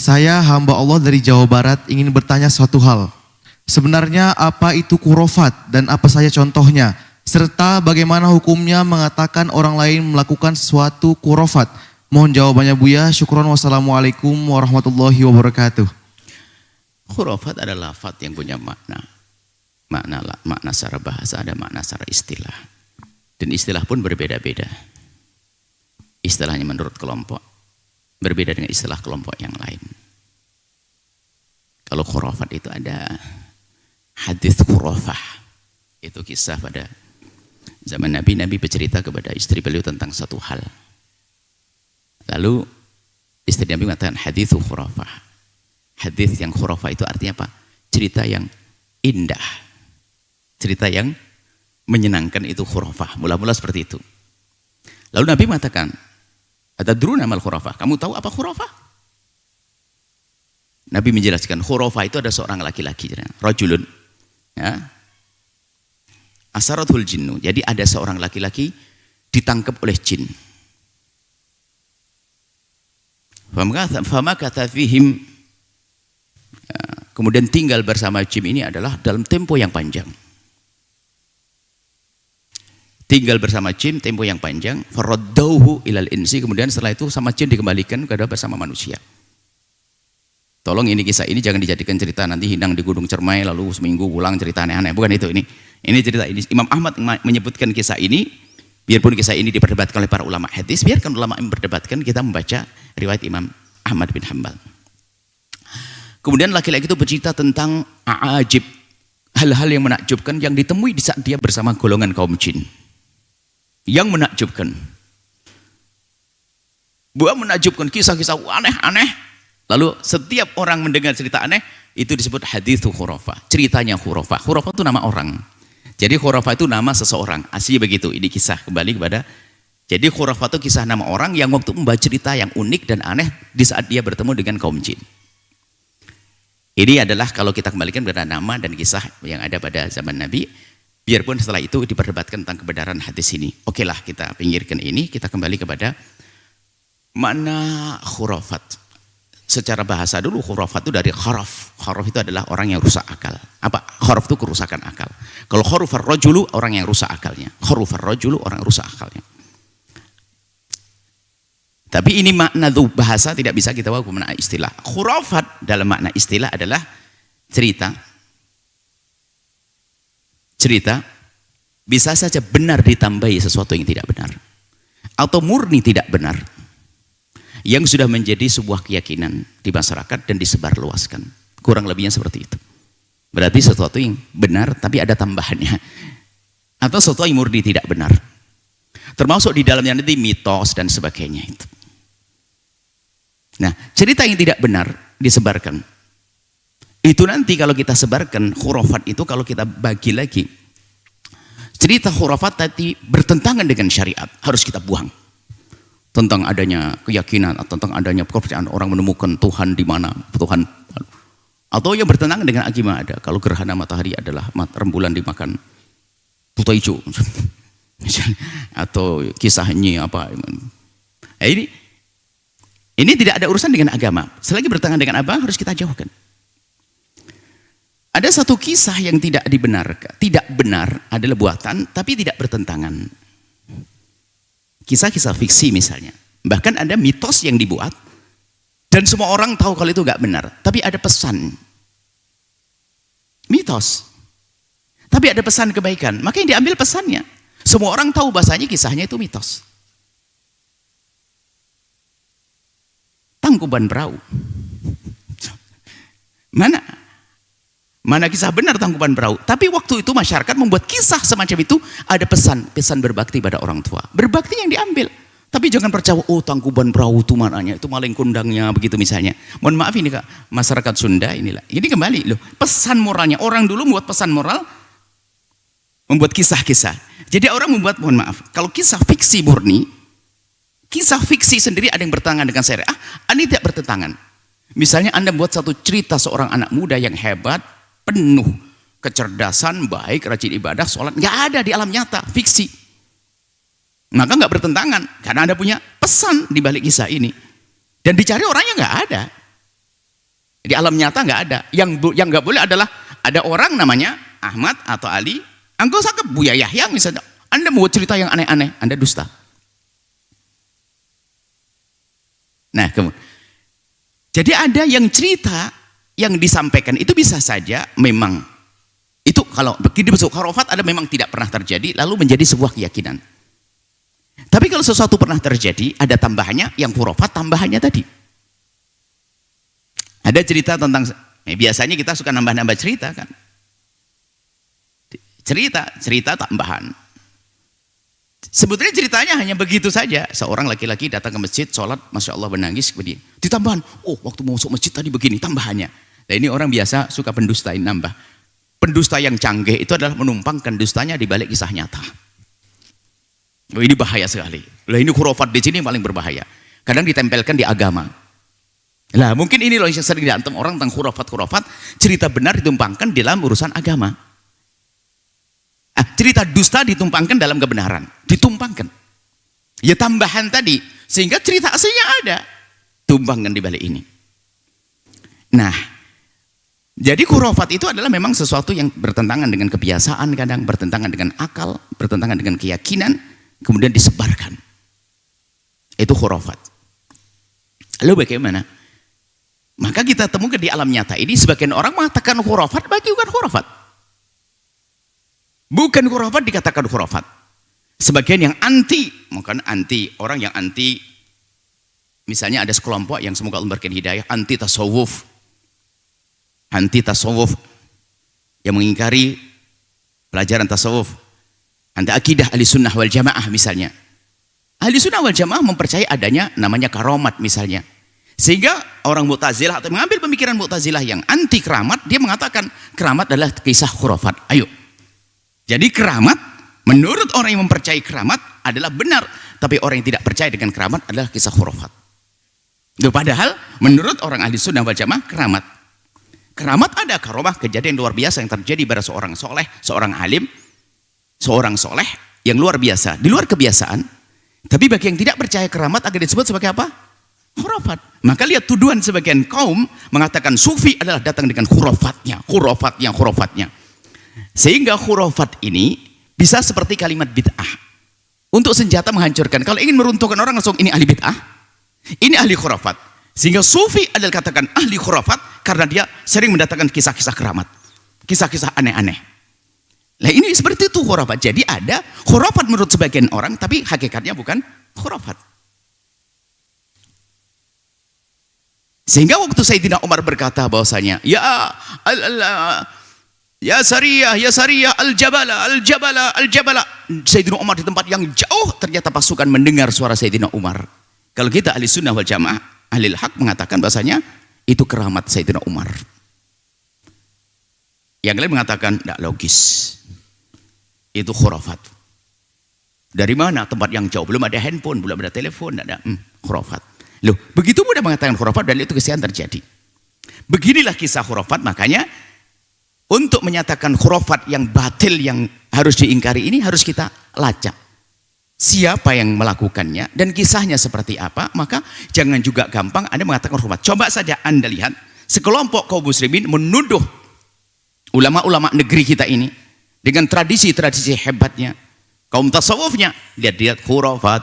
Saya hamba Allah dari Jawa Barat ingin bertanya suatu hal. Sebenarnya apa itu khurafat dan apa saja contohnya? Serta bagaimana hukumnya mengatakan orang lain melakukan suatu khurafat? Mohon jawabannya Buya. Syukron. Wassalamualaikum warahmatullahi wabarakatuh. Khurafat adalah lafaz yang punya makna. Makna secara bahasa, ada makna secara istilah. Dan istilah pun berbeda-beda. Istilahnya menurut kelompok berbeda dengan istilah kelompok yang lain. Kalau khurafat itu ada hadis khurafah. Itu kisah pada zaman Nabi bercerita kepada istri beliau tentang satu hal. Lalu istri Nabi mengatakan hadis khurafah. Hadis yang khurafah itu artinya apa? Cerita yang indah. Cerita yang menyenangkan itu khurafah. Mula-mula seperti itu. Lalu Nabi mengatakan, atadruna mal khurafah? Kamu tahu apa khurafah? Nabi menjelaskan khurafah itu ada seorang laki-laki, rajulun. Ya. Asaratul jinnu. Jadi ada seorang laki-laki ditangkap oleh jin. Fama kata fihim, kemudian tinggal bersama jin ini adalah dalam tempo yang panjang. Tinggal bersama jin tempo yang panjang, faraddauhu ilal insi, kemudian setelah itu sama jin dikembalikan kepada bersama manusia. Tolong ini kisah ini jangan dijadikan cerita nanti hidang di Gunung Cermai lalu seminggu pulang cerita aneh-aneh, bukan itu. Ini cerita ini Imam Ahmad menyebutkan kisah ini, biarpun kisah ini diperdebatkan oleh para ulama hadis, biarkan ulama yang memperdebatkan, kita membaca riwayat Imam Ahmad bin Hanbal. Kemudian laki-laki itu bercerita tentang a'ajib, hal-hal yang menakjubkan yang ditemui di saat dia bersama golongan kaum jin. Yang menakjubkan. Buah menakjubkan kisah-kisah aneh-aneh. Lalu setiap orang mendengar cerita aneh, itu disebut hadithu khurafah. Ceritanya khurafah. Khurafah itu nama orang. Jadi khurafah itu nama seseorang. Asli begitu. Ini kisah kembali kepada. Jadi khurafah itu kisah nama orang yang waktu membaca cerita yang unik dan aneh di saat dia bertemu dengan kaum jin. Ini adalah kalau kita kembalikan kepada nama dan kisah yang ada pada zaman Nabi. Biarpun setelah itu diperdebatkan tentang kebenaran hadis ini. Oke lah, kita pinggirkan ini, kita kembali kepada makna khurafat. Secara bahasa dulu khurafat itu dari kharaf. Kharaf itu adalah orang yang rusak akal. Apa? Kharaf itu kerusakan akal. Kalau kharufar rajulu orang yang rusak akalnya. Kharufar rajulu orang yang rusak akalnya. Tapi ini makna bahasa tidak bisa kita bawa ke makna istilah. Khurafat dalam makna istilah adalah cerita bisa saja benar ditambahi sesuatu yang tidak benar, atau murni tidak benar yang sudah menjadi sebuah keyakinan di masyarakat dan disebarluaskan. Kurang lebihnya seperti itu. Berarti sesuatu yang benar tapi ada tambahannya, atau sesuatu yang murni tidak benar, termasuk di dalamnya nanti mitos dan sebagainya itu. Nah, cerita yang tidak benar disebarkan. Itu nanti kalau kita sebarkan khurafat itu, kalau kita bagi lagi, cerita khurafat tadi bertentangan dengan syariat, harus kita buang. Tentang adanya keyakinan, atau tentang adanya kepercayaan orang menemukan Tuhan di mana, Tuhan. Atau yang bertentangan dengan agama ada. Kalau gerhana matahari adalah rembulan dimakan buta hijau. Atau kisahnya apa. Ini tidak ada urusan dengan agama. Selagi bertentangan dengan agama harus kita jauhkan. Ada satu kisah yang tidak dibenarkan, tidak benar adalah buatan, tapi tidak bertentangan. Kisah-kisah fiksi misalnya. Bahkan ada mitos yang dibuat, dan semua orang tahu kalau itu nggak benar. Tapi ada pesan. Mitos. Tapi ada pesan kebaikan. Maka yang diambil pesannya. Semua orang tahu bahasanya kisahnya itu mitos. Tangkuban Perahu. Mana kisah benar Tangkuban Perahu. Tapi waktu itu masyarakat membuat kisah semacam itu, ada pesan berbakti pada orang tua. Berbakti yang diambil. Tapi jangan percaya, oh Tangkuban Perahu itu mananya, itu maling kundangnya, begitu misalnya. Mohon maaf ini Kak, masyarakat Sunda inilah. Ini kembali loh, pesan moralnya. Orang dulu membuat pesan moral, membuat kisah-kisah. Jadi orang membuat, mohon maaf, kalau kisah fiksi murni, kisah fiksi sendiri ada yang bertentangan dengan syariah, ini tidak bertentangan. Misalnya Anda buat satu cerita seorang anak muda yang hebat, penuh kecerdasan, baik, rajin ibadah, sholat, nggak ada di alam nyata, fiksi. Maka nggak bertentangan, karena Anda punya pesan di balik kisah ini. Dan dicari orangnya nggak ada. Di alam nyata nggak ada. Yang nggak boleh adalah ada orang namanya Ahmad atau Ali, anggota ke Buya Yahya misalnya. Anda mau cerita yang aneh-aneh, Anda dusta. Nah, jadi ada yang cerita yang disampaikan itu bisa saja memang itu kalau begini besok khurafat ada memang tidak pernah terjadi lalu menjadi sebuah keyakinan. Tapi kalau sesuatu pernah terjadi ada tambahannya, yang khurafat tambahannya tadi. Ada cerita tentang biasanya kita suka nambah-nambah cerita kan. Cerita tambahan. Sebetulnya ceritanya hanya begitu saja. Seorang laki-laki datang ke masjid, sholat, Masya Allah menangis, begini. Ditambahan, oh waktu mau masuk masjid tadi begini, tambahannya. Nah ini orang biasa suka pendustain nambah. Pendusta yang canggih itu adalah menumpangkan dustanya di balik kisah nyata. Oh, ini bahaya sekali. Lah ini khurafat di sini yang paling berbahaya. Kadang ditempelkan di agama. Lah mungkin ini loh yang sering diantem orang tentang khurafat, cerita benar ditumpangkan dalam urusan agama. Cerita dusta ditumpangkan dalam kebenaran, ditumpangkan. Ya tambahan tadi, sehingga cerita aslinya ada, tumpangkan di balik ini. Nah, jadi khurafat itu adalah memang sesuatu yang bertentangan dengan kebiasaan, kadang bertentangan dengan akal, bertentangan dengan keyakinan, kemudian disebarkan. Itu khurafat. Lalu bagaimana? Maka kita temukan di alam nyata ini sebagian orang mengatakan khurafat, bagi bukan khurafat. Bukan khurafat dikatakan khurafat. Sebagian yang anti, mungkin anti, orang yang anti, misalnya ada sekelompok yang semoga Allah memberikan hidayah, anti tasawuf, yang mengingkari pelajaran tasawuf, anti akidah ahli sunnah wal jamaah misalnya. Ahli sunnah wal jamaah mempercayai adanya namanya karamat misalnya. Sehingga orang Mu'tazilah atau mengambil pemikiran Mu'tazilah yang anti keramat, dia mengatakan keramat adalah kisah khurafat. Ayo. Jadi keramat, menurut orang yang mempercayai keramat adalah benar, tapi orang yang tidak percaya dengan keramat adalah kisah khurafat. Padahal menurut orang ahli sunnah wal jamaah keramat ada karomah, kejadian luar biasa yang terjadi pada seorang soleh, seorang alim, seorang soleh yang luar biasa, di luar kebiasaan. Tapi bagi yang tidak percaya keramat akan disebut sebagai apa? Khurafat. Maka lihat tuduhan sebagian kaum mengatakan sufi adalah datang dengan khurafatnya. Sehingga khurafat ini bisa seperti kalimat bid'ah. Untuk senjata menghancurkan. Kalau ingin meruntuhkan orang langsung ini ahli bid'ah, ini ahli khurafat. Sehingga sufi adalah katakan ahli khurafat karena dia sering mendatangkan kisah-kisah keramat. Kisah-kisah aneh-aneh. Nah ini seperti itu khurafat. Jadi ada khurafat menurut sebagian orang tapi hakikatnya bukan khurafat. Sehingga waktu Sayyidina Umar berkata bahwasanya ya Sariyah al-Jabala. Sayyidina Umar di tempat yang jauh ternyata pasukan mendengar suara Sayyidina Umar. Kalau kita ahli sunnah wal jamaah, ahli hak mengatakan bahasanya itu keramat Sayyidina Umar. Yang lain mengatakan tidak logis. Itu khurafat. Dari mana tempat yang jauh? Belum ada handphone, belum ada telepon, tidak ada khurafat. Loh, begitu mudah mengatakan khurafat dan itu kesalahan terjadi. Beginilah kisah khurafat, makanya untuk menyatakan khurafat yang batil yang harus diingkari ini harus kita lacak. Siapa yang melakukannya dan kisahnya seperti apa, maka jangan juga gampang Anda mengatakan khurafat. Coba saja Anda lihat sekelompok kaum muslimin menuduh ulama-ulama negeri kita ini dengan tradisi-tradisi hebatnya. Kaum tasawufnya, lihat khurafat.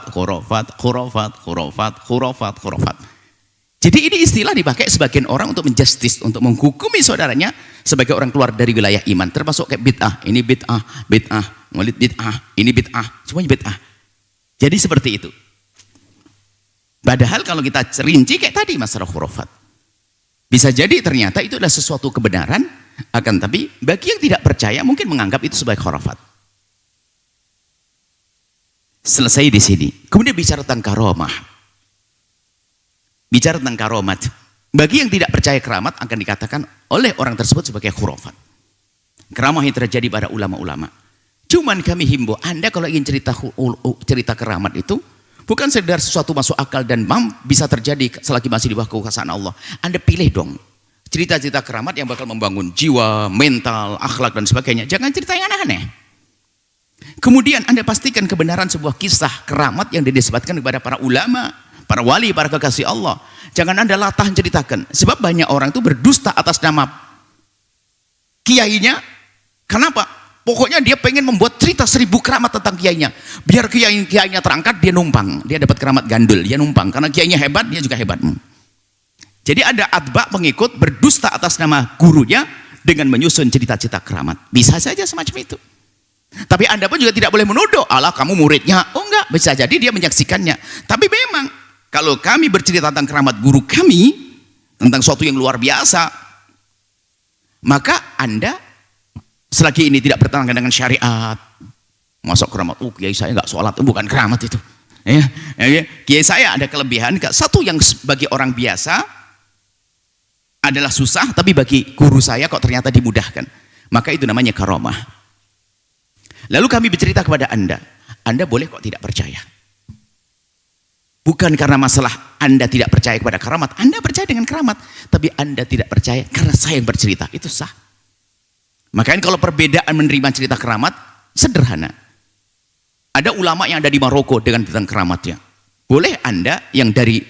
Jadi ini istilah dipakai sebagian orang untuk menjustis, untuk menghukumi saudaranya sebagai orang keluar dari wilayah iman. Termasuk kayak bid'ah, ini bid'ah, maulid bid'ah, ini bid'ah, semuanya bid'ah. Jadi seperti itu. Padahal kalau kita rinci kayak tadi masalah khurafat. Bisa jadi ternyata itu adalah sesuatu kebenaran, akan tapi bagi yang tidak percaya mungkin menganggap itu sebagai khurafat. Selesai di sini. Kemudian bicara tentang karomah. Bicara tentang karomat. Bagi yang tidak percaya keramat akan dikatakan oleh orang tersebut sebagai khurafat. Keramah yang terjadi pada ulama-ulama. Cuman kami himbau, Anda kalau ingin cerita keramat itu bukan sekedar sesuatu masuk akal dan bisa terjadi selagi masih di bawah kekuasaan Allah. Anda pilih dong cerita-cerita keramat yang bakal membangun jiwa, mental, akhlak dan sebagainya. Jangan cerita yang aneh-aneh. Kemudian Anda pastikan kebenaran sebuah kisah keramat yang dinisbatkan kepada para ulama, para wali, para kekasih Allah. Jangan Anda latah ceritakan. Sebab banyak orang itu berdusta atas nama kiainya. Kenapa? Pokoknya dia pengen membuat cerita 1000 keramat tentang kiainya. Biar kiainya terangkat, dia numpang. Dia dapat keramat gandul, dia numpang. Karena kiainya hebat, dia juga hebat. Jadi ada atba pengikut berdusta atas nama gurunya dengan menyusun cerita-cerita keramat. Bisa saja semacam itu. Tapi Anda pun juga tidak boleh menuduh, Allah kamu muridnya. Oh enggak, bisa jadi dia menyaksikannya. Tapi memang kalau kami bercerita tentang keramat guru kami, tentang sesuatu yang luar biasa, maka Anda selagi ini tidak bertentangan dengan syariat, masuk keramat, kiai saya enggak sholat, bukan keramat itu. Kiai saya ada kelebihan, satu yang bagi orang biasa adalah susah, tapi bagi guru saya kok ternyata dimudahkan. Maka itu namanya karomah. Lalu kami bercerita kepada Anda boleh kok tidak percaya. Bukan karena masalah Anda tidak percaya kepada keramat, Anda percaya dengan keramat, tapi Anda tidak percaya karena saya yang bercerita, itu sah. Makanya kalau perbedaan menerima cerita keramat, sederhana. Ada ulama yang ada di Maroko dengan tentang keramatnya. Boleh Anda yang dari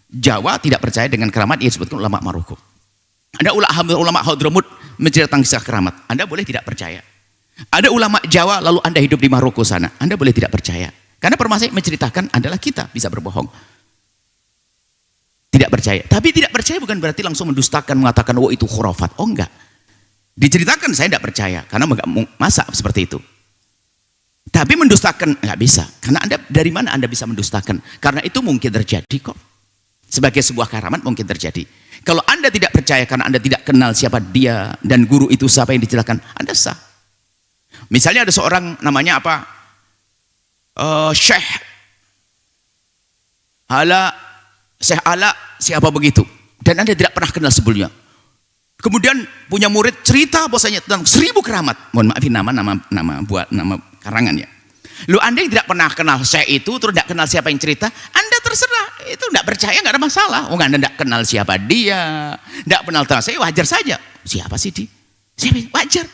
Jawa tidak percaya dengan keramat, ia sebutkan ulama Maroko. Ada ulama Hadramut menceritakan kisah keramat, Anda boleh tidak percaya. Ada ulama Jawa lalu Anda hidup di Maroko sana, Anda boleh tidak percaya. Karena permasalahan menceritakan adalah kita bisa berbohong. Tidak percaya. Tapi tidak percaya bukan berarti langsung mendustakan, mengatakan oh itu khurafat. Oh enggak. Diceritakan saya tidak percaya karena masa seperti itu. Tapi mendustakan enggak bisa. Karena Anda dari mana Anda bisa mendustakan? Karena itu mungkin terjadi kok. Sebagai sebuah karamat mungkin terjadi. Kalau Anda tidak percaya karena Anda tidak kenal siapa dia dan guru itu siapa yang diceritakan, Anda sah. Misalnya ada seorang namanya apa? Syekh Ala siapa begitu. Dan Anda tidak pernah kenal sebelumnya. Kemudian punya murid cerita bahwasanya tentang 1000 keramat. Mohon maafin nama karangan ya. Lu Anda yang tidak pernah kenal Syekh itu, terus tidak kenal siapa yang cerita, Anda terserah. Itu tidak percaya, nggak ada masalah. Oh, Anda tidak kenal siapa dia, tidak kenal saya, wajar saja. Siapa sih dia? Siapa? Wajar.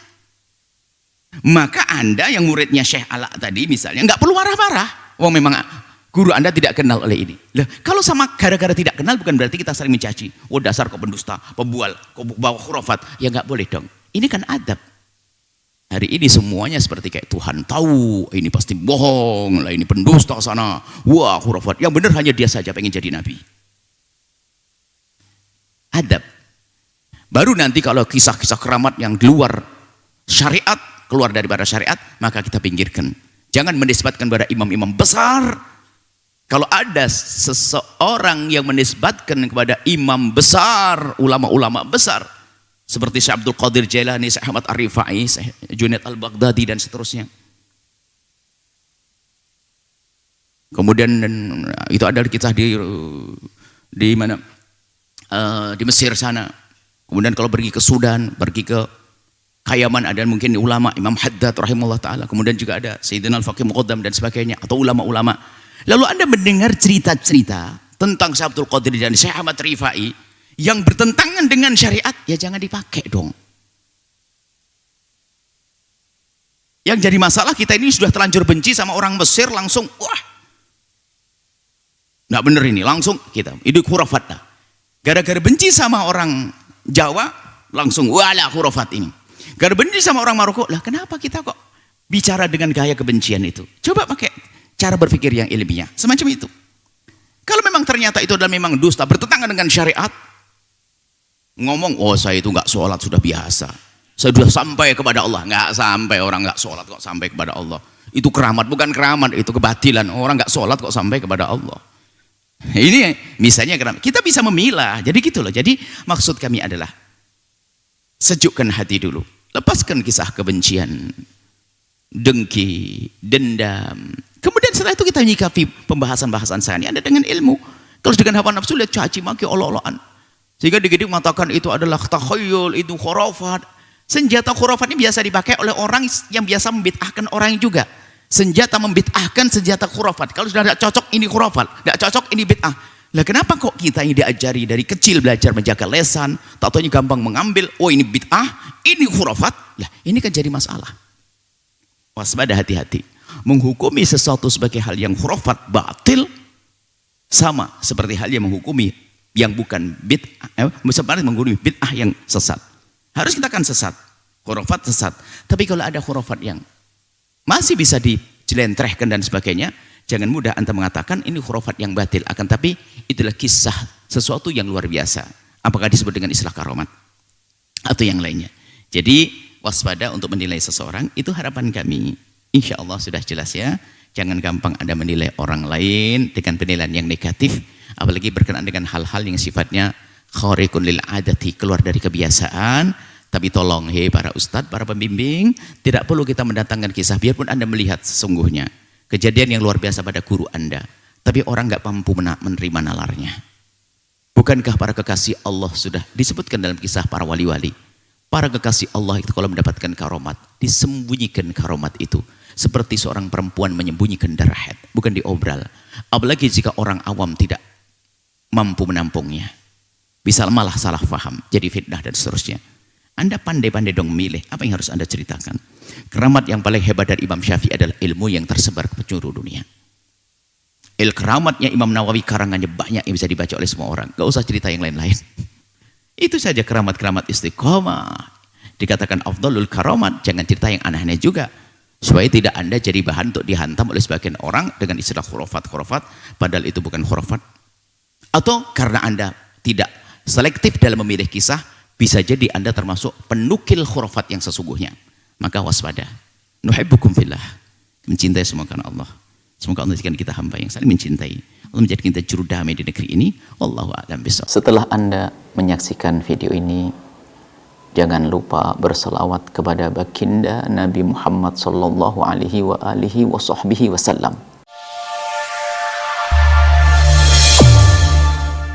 Maka Anda yang muridnya Syekh Ala tadi misalnya nggak perlu marah-marah. Wong memang guru Anda tidak kenal oleh ini. Lah, kalau sama gara-gara tidak kenal bukan berarti kita saling mencaci. Oh dasar kau pendusta, pembual, kau bawa khurafat. Ya nggak boleh dong. Ini kan adab. Hari ini semuanya seperti kayak Tuhan tahu, ini pasti bohong, lah ini pendusta sana. Wah khurafat. Yang benar hanya dia saja pengen jadi nabi. Adab. Baru nanti kalau kisah-kisah keramat yang di luar syariat, keluar daripada syariat, maka kita pinggirkan. Jangan menisbatkan kepada imam-imam besar. Kalau ada seseorang yang menisbatkan kepada imam besar, ulama-ulama besar, seperti Syekh Abdul Qadir Jailani, Syekh Ahmad Ar-Rifai, Syekh Junaid Al-Baghdadi dan seterusnya. Kemudian itu ada kisah di mana? Di Mesir sana. Kemudian kalau pergi ke Sudan, pergi ke Kayaman ada mungkin ulama Imam Haddad rahimahullah ta'ala, kemudian juga ada Sayyidina Al-Faqih Muqaddam dan sebagainya, atau ulama-ulama. Lalu Anda mendengar cerita-cerita tentang Syekh Abdul Qadir dan Syekh Ahmad Rifai yang bertentangan dengan syariat, ya jangan dipakai dong. Yang jadi masalah kita ini sudah terlanjur benci sama orang Mesir, langsung wah nggak bener ini, langsung kita itu khurafat dah. Gara-gara benci sama orang Jawa langsung wala khurafat ini. Gara benci sama orang Maroko, lah kenapa kita kok bicara dengan gaya kebencian itu? Coba pakai cara berpikir yang ilmiah, semacam itu. Kalau memang ternyata itu adalah memang dusta, bertentangan dengan syariat, ngomong, oh saya itu nggak sholat sudah biasa, saya sudah sampai kepada Allah. Nggak sampai, orang nggak sholat kok sampai kepada Allah. Itu keramat, bukan keramat, itu kebatilan. Orang nggak sholat kok sampai kepada Allah. Ini misalnya keramat. Kita bisa memilah, jadi gitu loh. Jadi maksud kami adalah sejukkan hati dulu. Lepaskan kisah kebencian, dengki, dendam. Kemudian setelah itu kita menyikapi pembahasan-bahasan saya ini ada dengan ilmu. Kalau dengan hawa nafsu lihat caci maki olok-olokan. Sehingga dikit-dikit mengatakan itu adalah takhayul, itu khurafat. Senjata khurafat ini biasa dipakai oleh orang yang biasa membid'ahkan orang juga. Senjata membid'ahkan senjata khurafat. Kalau sudah tidak cocok ini khurafat, tidak cocok ini bid'ah. Lah kenapa kok kita yang diajari dari kecil belajar menjaga lesan, tak taunya gampang mengambil, oh ini bid'ah, ini khurafat. Lah ini kan jadi masalah. Waspada, hati-hati. Menghukumi sesuatu sebagai hal yang khurafat, batil, sama seperti hal yang menghukumi yang bukan bid'ah, sebenarnya menggurui bid'ah yang sesat. Harus kita kan sesat, khurafat sesat. Tapi kalau ada khurafat yang masih bisa dijelentrehkan dan sebagainya, jangan mudah Anda mengatakan ini khurafat yang batil. Akan tapi itulah kisah sesuatu yang luar biasa. Apakah disebut dengan istilah karamat atau yang lainnya. Jadi waspada untuk menilai seseorang, itu harapan kami. Insya Allah sudah jelas ya. Jangan gampang Anda menilai orang lain dengan penilaian yang negatif, apalagi berkenaan dengan hal-hal yang sifatnya khariqun lil adati, keluar dari kebiasaan. Tapi tolong, para ustadz, para pembimbing, tidak perlu kita mendatangkan kisah, biarpun Anda melihat sesungguhnya kejadian yang luar biasa pada guru Anda, tapi orang nggak mampu menerima nalarnya. Bukankah para kekasih Allah sudah disebutkan dalam kisah para wali-wali? Para kekasih Allah itu kalau mendapatkan karomat, disembunyikan karomat itu. Seperti seorang perempuan menyembunyikan darah haid, bukan diobral. Apalagi jika orang awam tidak mampu menampungnya. Bisa malah salah faham, jadi fitnah dan seterusnya. Anda pandai-pandai dong milih, apa yang harus Anda ceritakan. Keramat yang paling hebat dari Imam Syafi'i adalah ilmu yang tersebar ke penjuru dunia. Keramatnya Imam Nawawi karangannya banyak yang bisa dibaca oleh semua orang. Gak usah cerita yang lain-lain. Itu saja keramat-keramat istiqomah. Dikatakan afdalul karamat, jangan cerita yang aneh-aneh juga. Supaya tidak Anda jadi bahan untuk dihantam oleh sebagian orang dengan istilah khurafat, padahal itu bukan khurafat. Atau karena Anda tidak selektif dalam memilih kisah, bisa jadi Anda termasuk penukil khurafat yang sesungguhnya. Maka waspada. Nuhibbukum fillah. Mencintai semua karena Allah. Semoga Allah menjadikan kita hamba yang saling mencintai. Allah menjadikan kita juru damai di negeri ini. Wallahu a'lam bishawab. Setelah Anda menyaksikan video ini, jangan lupa berselawat kepada baginda Nabi Muhammad sallallahu alaihi wa alihi wa sahbihi wasallam.